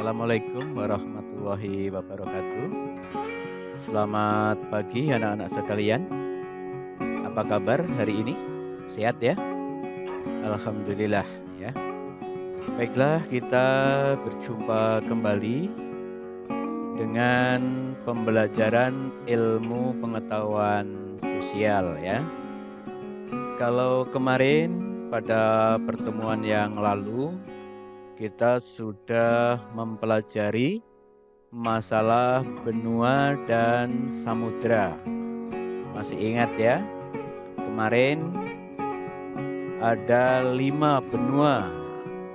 Assalamualaikum warahmatullahi wabarakatuh. Selamat pagi anak-anak sekalian. Apa kabar hari ini? Sehat ya? Alhamdulillah ya. Baiklah, kita berjumpa kembali dengan pembelajaran ilmu pengetahuan sosial ya. Kalau kemarin pada pertemuan yang lalu kita sudah mempelajari masalah benua dan samudra. Masih ingat ya? Kemarin ada 5 benua.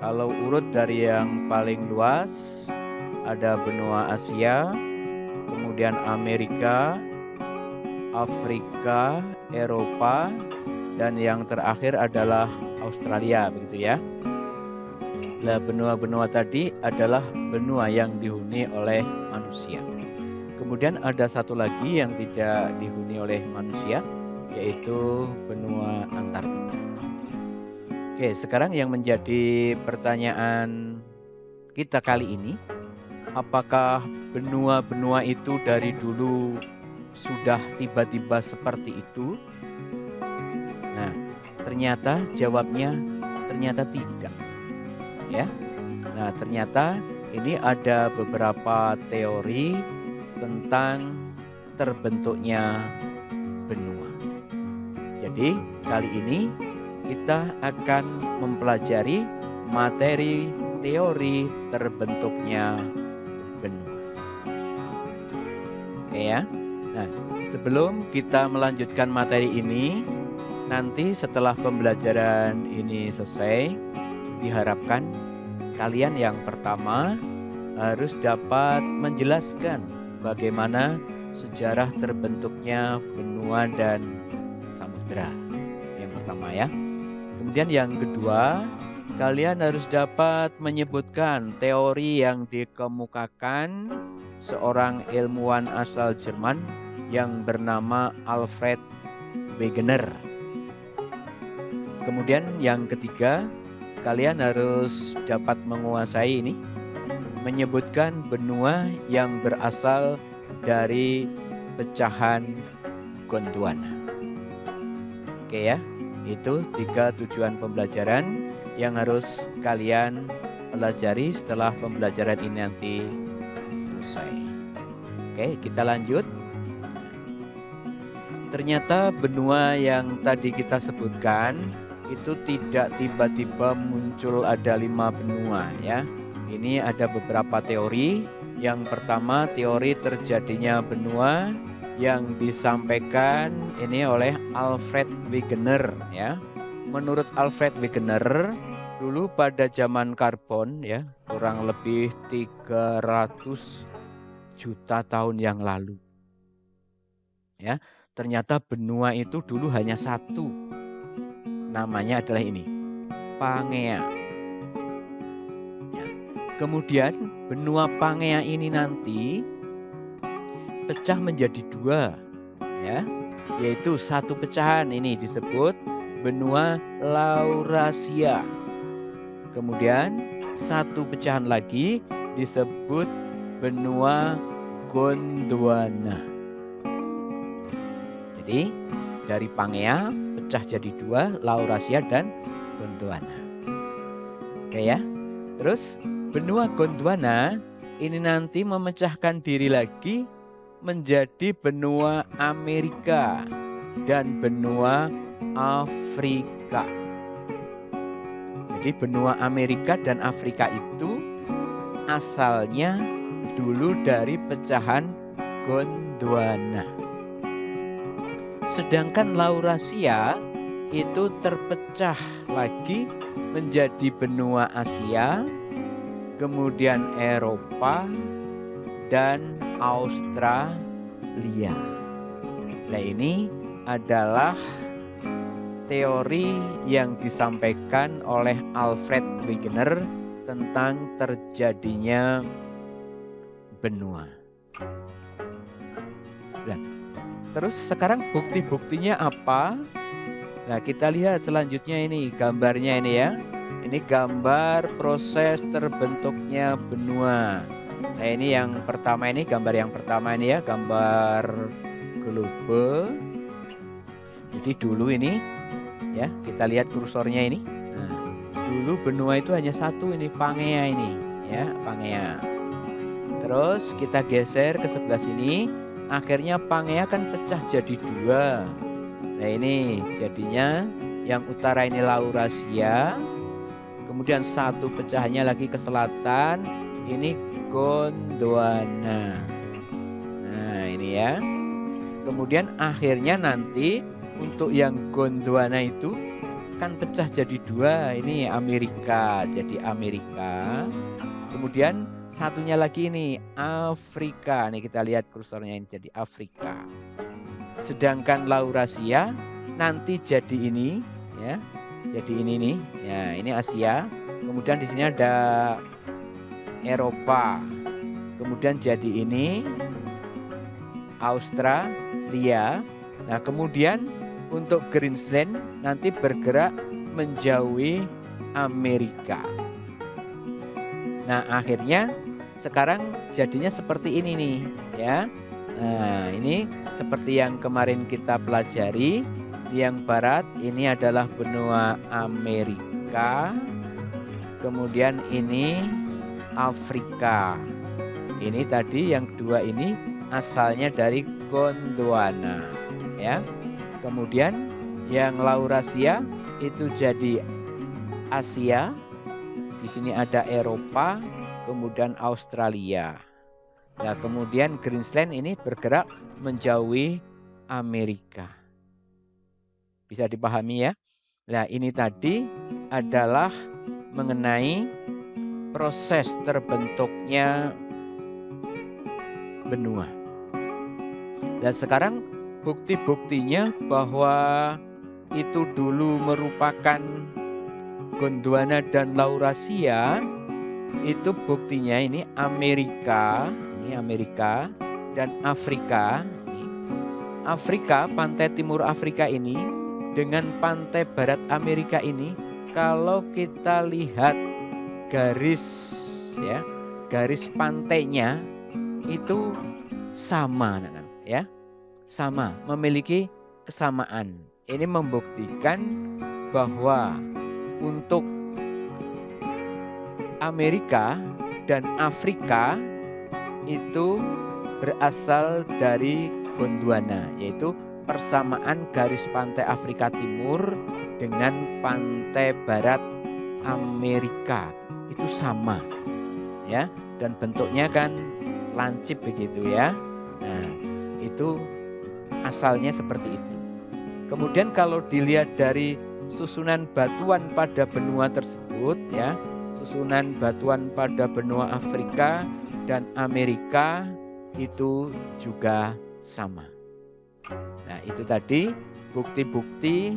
Kalau urut dari yang paling luas, ada benua Asia, kemudian Amerika, Afrika, Eropa, dan yang terakhir adalah Australia, begitu ya. Nah, benua-benua tadi adalah benua yang dihuni oleh manusia. Kemudian ada satu lagi yang tidak dihuni oleh manusia, yaitu benua Antartika. Oke, sekarang yang menjadi pertanyaan kita kali ini, apakah benua-benua itu dari dulu sudah tiba-tiba seperti itu? Nah, ternyata jawabnya ternyata tidak. Ya. Nah, ternyata ini ada beberapa teori tentang terbentuknya benua. Jadi, kali ini kita akan mempelajari materi teori terbentuknya benua. Oke ya. Nah, sebelum kita melanjutkan materi ini, nanti setelah pembelajaran ini selesai, diharapkan kalian yang pertama harus dapat menjelaskan bagaimana sejarah terbentuknya benua dan samudra. Yang pertama ya. Kemudian yang kedua, kalian harus dapat menyebutkan teori yang dikemukakan seorang ilmuwan asal Jerman yang bernama Alfred Wegener. Kemudian yang ketiga, kalian harus dapat menguasai ini, menyebutkan benua yang berasal dari pecahan Gondwana. Oke ya, itu 3 tujuan pembelajaran yang harus kalian pelajari setelah pembelajaran ini nanti selesai. Oke, kita lanjut. Ternyata benua yang tadi kita sebutkan itu tidak tiba-tiba muncul ada 5 benua ya. Ini ada beberapa teori. Yang pertama, teori terjadinya benua yang disampaikan ini oleh Alfred Wegener ya. Menurut Alfred Wegener, dulu pada zaman karbon ya, kurang lebih 300 juta tahun yang lalu. Ya, ternyata benua itu dulu hanya satu. Namanya adalah ini, Pangea. Ya. Kemudian benua Pangea ini nanti pecah menjadi 2, ya, yaitu satu pecahan ini disebut benua Laurasia. Kemudian satu pecahan lagi disebut benua Gondwana. Jadi dari Pangea pecah jadi 2, Laurasia dan Gondwana. Oke ya. Terus benua Gondwana ini nanti memecahkan diri lagi menjadi benua Amerika dan benua Afrika. Jadi benua Amerika dan Afrika itu asalnya dulu dari pecahan Gondwana. Sedangkan Laurasia itu terpecah lagi menjadi benua Asia, kemudian Eropa, dan Australia. Nah, ini adalah teori yang disampaikan oleh Alfred Wegener tentang terjadinya benua. Nah, terus sekarang bukti-buktinya apa? Nah, kita lihat selanjutnya ini gambarnya ini ya. Ini gambar proses terbentuknya benua. Nah, ini yang pertama, ini gambar yang pertama ini ya, gambar globe. Jadi dulu ini ya, kita lihat kursornya ini. Nah, dulu benua itu hanya satu, ini Pangea ini ya, Pangea. Terus kita geser ke sebelah sini, akhirnya Pangea kan pecah jadi dua. Nah, ini jadinya yang utara ini Laurasia, kemudian satu pecahannya lagi ke selatan, ini Gondwana. Nah, ini ya. Kemudian akhirnya nanti untuk yang Gondwana itu kan pecah jadi dua, ini Amerika, jadi Amerika. Kemudian satunya lagi ini Afrika. Nih kita lihat kursornya ini jadi Afrika. Sedangkan Laurasia nanti jadi ini ya. Jadi ini nih. Ya, ini Asia. Kemudian di sini ada Eropa. Kemudian jadi ini Australia. Nah, kemudian untuk Greenland nanti bergerak menjauhi Amerika. Nah, akhirnya sekarang jadinya seperti ini nih ya. Nah, ini seperti yang kemarin kita pelajari. Yang barat ini adalah benua Amerika. Kemudian ini Afrika. Ini tadi yang dua ini asalnya dari Gondwana ya. Kemudian yang Laurasia itu jadi Asia. Di sini ada Eropa, kemudian Australia. Nah, kemudian Greenland ini bergerak menjauhi Amerika. Bisa dipahami ya? Nah, ini tadi adalah mengenai proses terbentuknya benua. Dan sekarang bukti-buktinya bahwa itu dulu merupakan Gondwana dan Laurasia, itu buktinya ini Amerika dan Afrika. Afrika, pantai timur Afrika ini dengan pantai barat Amerika ini, kalau kita lihat garis ya, garis pantainya itu sama ya. Sama, memiliki kesamaan. Ini membuktikan bahwa untuk Amerika dan Afrika itu berasal dari Gondwana, yaitu persamaan garis pantai Afrika Timur dengan pantai barat Amerika itu sama ya, dan bentuknya kan lancip begitu ya. Nah, itu asalnya seperti itu. Kemudian kalau dilihat dari susunan batuan pada benua tersebut ya, susunan batuan pada benua Afrika dan Amerika itu juga sama. Nah, itu tadi bukti-bukti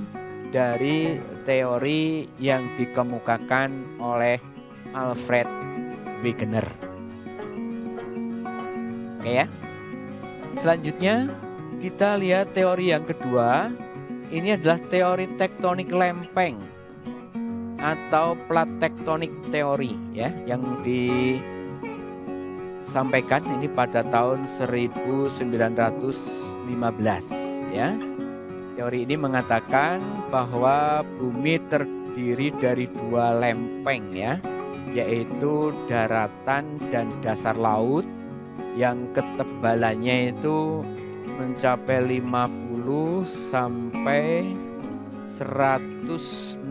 dari teori yang dikemukakan oleh Alfred Wegener. Oke ya. Selanjutnya kita lihat teori yang kedua. Ini adalah teori tektonik lempeng atau plat tektonik teori ya, yang disampaikan ini pada tahun 1915 ya. Teori ini mengatakan bahwa bumi terdiri dari dua lempeng ya, yaitu daratan dan dasar laut yang ketebalannya itu mencapai 50 sampai 160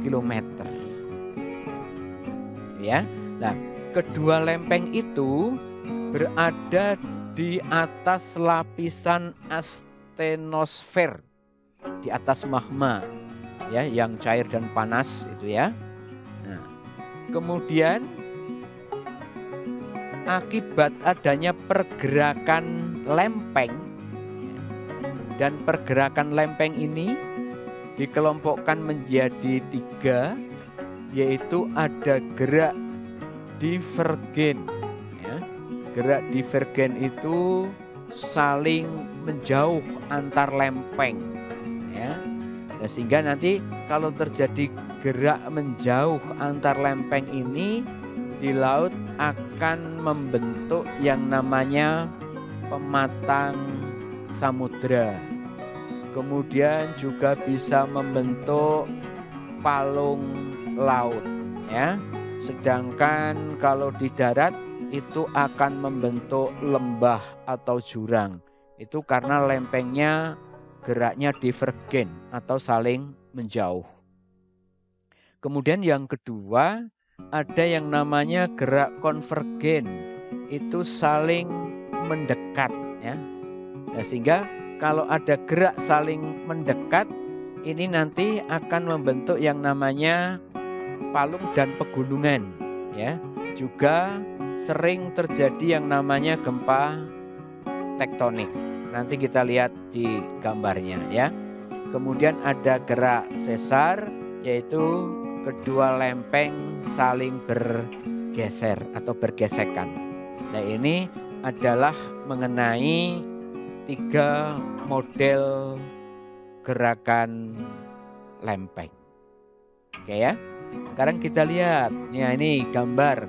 km. Ya. Nah, kedua lempeng itu berada di atas lapisan astenosfer, di atas magma ya, yang cair dan panas itu ya. Nah, kemudian akibat adanya pergerakan lempeng, dan pergerakan lempeng ini dikelompokkan menjadi tiga, yaitu ada gerak divergen ya. Gerak divergen itu saling menjauh antar lempeng ya. Nah, sehingga nanti kalau terjadi gerak menjauh antar lempeng ini di laut akan membentuk yang namanya pematang samudra. Kemudian juga bisa membentuk palung laut ya. Sedangkan kalau di darat itu akan membentuk lembah atau jurang. Itu karena lempengnya geraknya divergen atau saling menjauh. Kemudian yang kedua ada yang namanya gerak konvergen. Itu saling mendekat ya. Nah, sehingga kalau ada gerak saling mendekat ini nanti akan membentuk yang namanya palung dan pegunungan ya. Juga sering terjadi yang namanya gempa tektonik. Nanti kita lihat di gambarnya ya. Kemudian ada gerak sesar yaitu kedua lempeng saling bergeser atau bergesekan. Nah, ini adalah mengenai 3 model gerakan lempeng. Oke ya. Sekarang kita lihat. Ya, ini gambar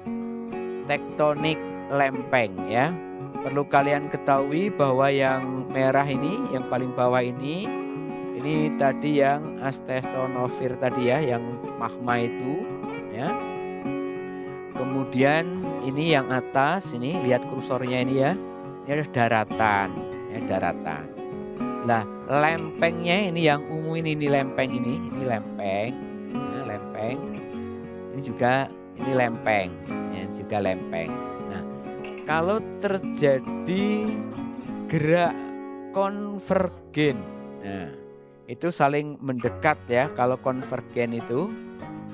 tektonik lempeng ya. Perlu kalian ketahui bahwa yang merah ini, yang paling bawah ini tadi yang astenosfer tadi ya, yang magma itu ya. Kemudian ini yang atas, ini lihat kursornya ini ya. Ini ada daratan, ya daratan. Nah, lempengnya ini yang ungu ini lempeng ini lempeng, ya, lempeng. Ini juga ini lempeng, ya, juga lempeng. Nah, kalau terjadi gerak konvergen, nah itu saling mendekat ya kalau konvergen itu,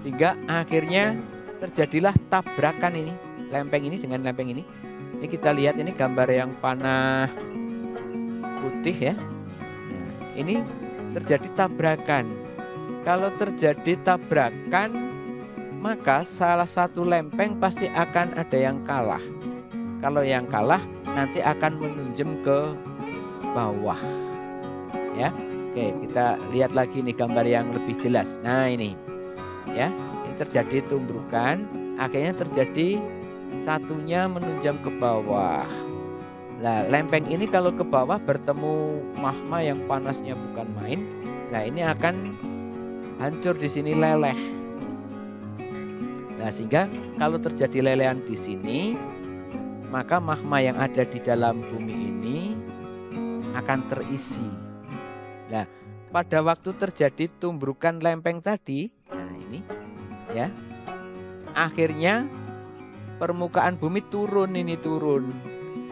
sehingga akhirnya terjadilah tabrakan ini lempeng ini dengan lempeng ini. Ini kita lihat ini gambar yang panah putih ya. Nah, ini terjadi tabrakan. Kalau terjadi tabrakan maka salah satu lempeng pasti akan ada yang kalah. Kalau yang kalah nanti akan menunjem ke bawah ya. Oke, kita lihat lagi nih gambar yang lebih jelas. Nah, ini ya, ini terjadi tumbrukan, akhirnya terjadi satunya menunjam ke bawah. Nah, lempeng ini kalau ke bawah bertemu magma yang panasnya bukan main, nah ini akan hancur di sini, leleh. Nah, sehingga kalau terjadi lelehan di sini, maka magma yang ada di dalam bumi ini akan terisi. Nah, pada waktu terjadi tumbrukan lempeng tadi, nah ini ya, akhirnya permukaan bumi turun.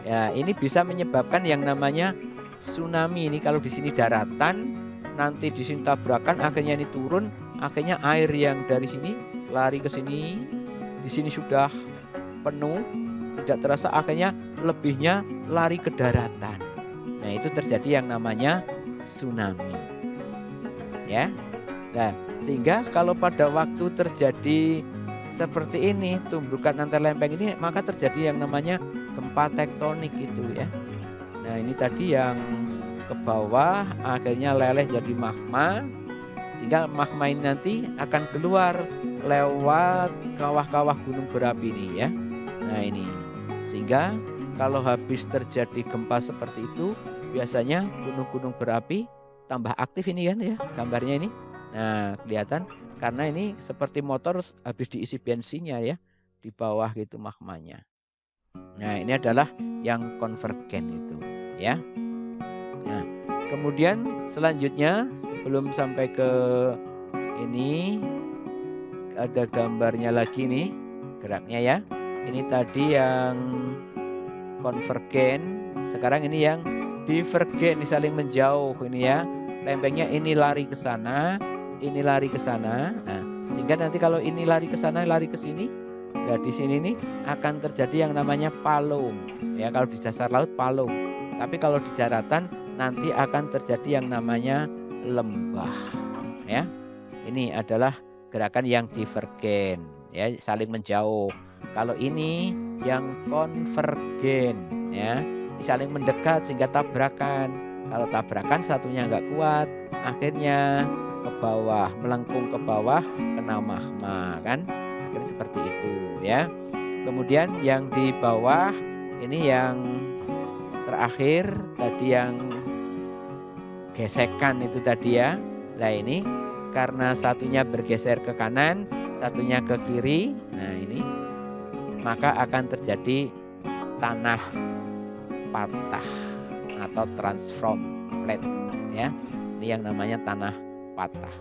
Ya, ini bisa menyebabkan yang namanya tsunami. Ini kalau di sini daratan, nanti di sini tabrakan, akhirnya ini turun, akhirnya air yang dari sini lari ke sini, di sini sudah penuh, tidak terasa akhirnya lebihnya lari ke daratan. Nah, itu terjadi yang namanya tsunami. Ya. Nah, sehingga kalau pada waktu terjadi seperti ini, tumbrukan antar lempeng ini, maka terjadi yang namanya gempa tektonik itu ya. Nah, ini tadi yang ke bawah akhirnya leleh jadi magma, sehingga magma ini nanti akan keluar lewat kawah-kawah gunung berapi ini ya. Nah, ini sehingga kalau habis terjadi gempa seperti itu, biasanya gunung-gunung berapi tambah aktif ini kan ya, gambarnya ini. Nah, kelihatan karena ini seperti motor habis diisi bensinnya ya, di bawah gitu magmanya. Nah, ini adalah yang konvergen itu ya. Nah, kemudian selanjutnya sebelum sampai ke ini ada gambarnya lagi nih geraknya ya. Ini tadi yang konvergen, sekarang ini yang divergen, ini saling menjauh ini ya. Lempengnya ini lari ke sana, ini lari ke sana. Nah, sehingga nanti kalau ini lari ke sana, lari ke sini, nah di sini nih akan terjadi yang namanya palung. Ya, kalau di dasar laut palung. Tapi kalau di daratan nanti akan terjadi yang namanya lembah. Ya. Ini adalah gerakan yang divergen, ya, saling menjauh. Kalau ini yang konvergen, ya, ini saling mendekat sehingga tabrakan. Kalau tabrakan satunya nggak kuat, akhirnya ke bawah, melengkung ke bawah kena magma kan. Akhirnya seperti itu ya. Kemudian yang di bawah ini yang terakhir tadi yang gesekan itu tadi ya. Nah ini karena satunya bergeser ke kanan, satunya ke kiri. Nah ini maka akan terjadi tanah patah atau transform plate ya. Ini yang namanya tanah patah.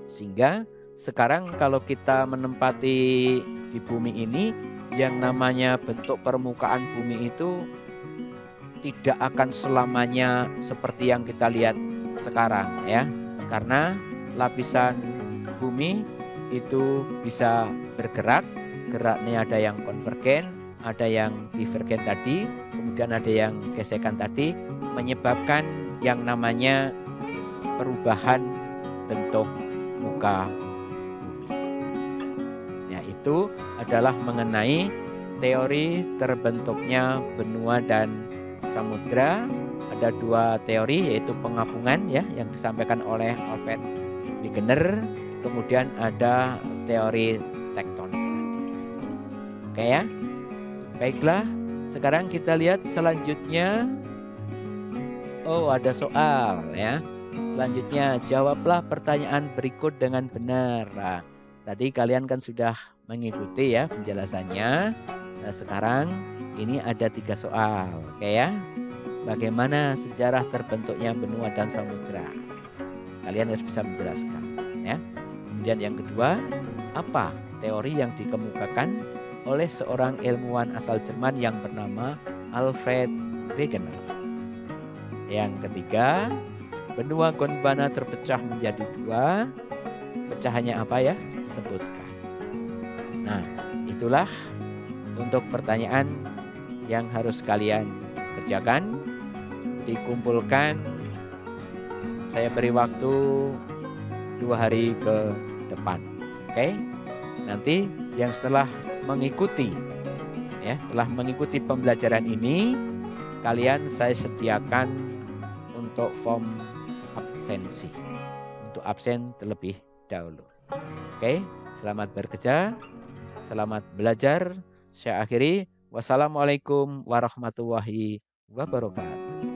Sehingga sekarang kalau kita menempati di bumi ini, yang namanya bentuk permukaan bumi itu tidak akan selamanya seperti yang kita lihat sekarang ya. Karena lapisan bumi itu bisa bergerak, geraknya ada yang konvergen, ada yang divergen tadi, kemudian ada yang gesekan tadi, menyebabkan yang namanya perubahan bentuk muka bumi. Ya, itu adalah mengenai teori terbentuknya benua dan samudra. Ada dua teori, yaitu pengapungan ya yang disampaikan oleh Alfred Wegener, kemudian ada teori tektonik tadi. Oke ya. Baiklah, sekarang kita lihat selanjutnya. Oh, ada soal ya. Selanjutnya, jawablah pertanyaan berikut dengan benar. Nah, tadi kalian kan sudah mengikuti ya penjelasannya. Nah, sekarang ini ada 3 soal. Oke ya. Bagaimana sejarah terbentuknya benua dan samudra? Kalian harus bisa menjelaskan ya. Kemudian yang kedua, apa teori yang dikemukakan oleh seorang ilmuwan asal Jerman yang bernama Alfred Wegener? Yang ketiga, benua Gondwana terpecah menjadi 2. Pecahannya apa ya? Sebutkan. Nah, itulah untuk pertanyaan yang harus kalian kerjakan. Dikumpulkan, saya beri waktu 2 hari ke depan. Oke? Nanti yang setelah mengikuti ya, setelah mengikuti pembelajaran ini, kalian saya sediakan untuk form absensi, untuk absen terlebih dahulu. Oke, selamat bekerja, selamat belajar. Saya akhiri. Wassalamualaikum warahmatullahi wabarakatuh.